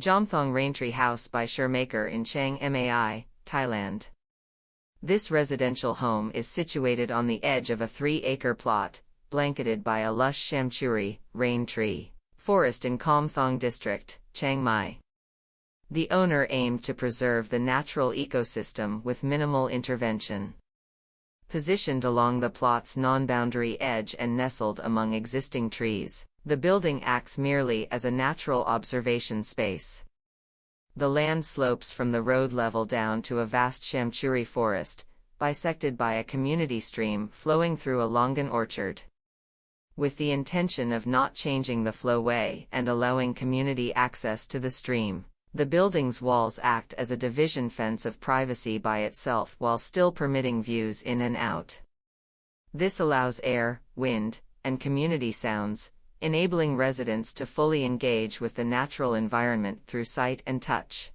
Jomthong Raintree House by Sher in Chiang Mai, Thailand. This residential home is situated on the edge of a 3-acre plot, blanketed by a lush Chamchuri, rain tree, forest in Chom Thong district, Chiang Mai. The owner aimed to preserve the natural ecosystem with minimal intervention. Positioned along the plot's non-boundary edge and nestled among existing trees, the building acts merely as a natural observation space. The land slopes from the road level down to a vast Chamchuri forest, bisected by a community stream flowing through a longan orchard. With the intention of not changing the flowway and allowing community access to the stream, the building's walls act as a division fence of privacy by itself while still permitting views in and out. This allows air, wind, and community sounds, enabling residents to fully engage with the natural environment through sight and touch.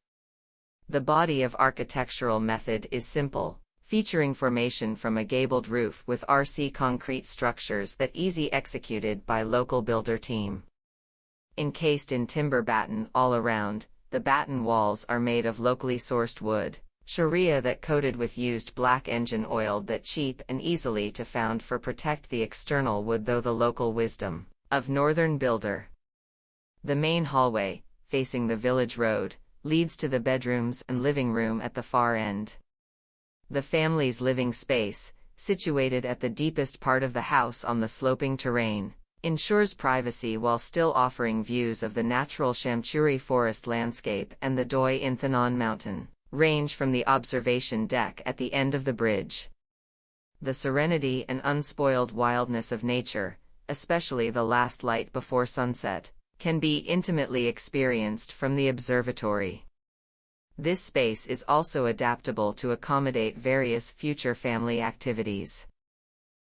The body of architectural method is simple, featuring formation from a gabled roof with RC concrete structures that easy executed by local builder team. Encased in timber batten all around, the batten walls are made of locally sourced wood, sharia that coated with used black engine oil that cheap and easily to found for protect the external wood though the local wisdom of northern builder. The main hallway, facing the village road, leads to the bedrooms and living room at the far end. The family's living space, situated at the deepest part of the house on the sloping terrain, ensures privacy while still offering views of the natural Chamchuri forest landscape and the Doi Inthanon mountain range from the observation deck at the end of the bridge. The serenity and unspoiled wildness of nature, especially the last light before sunset, can be intimately experienced from the observatory. This space is also adaptable to accommodate various future family activities.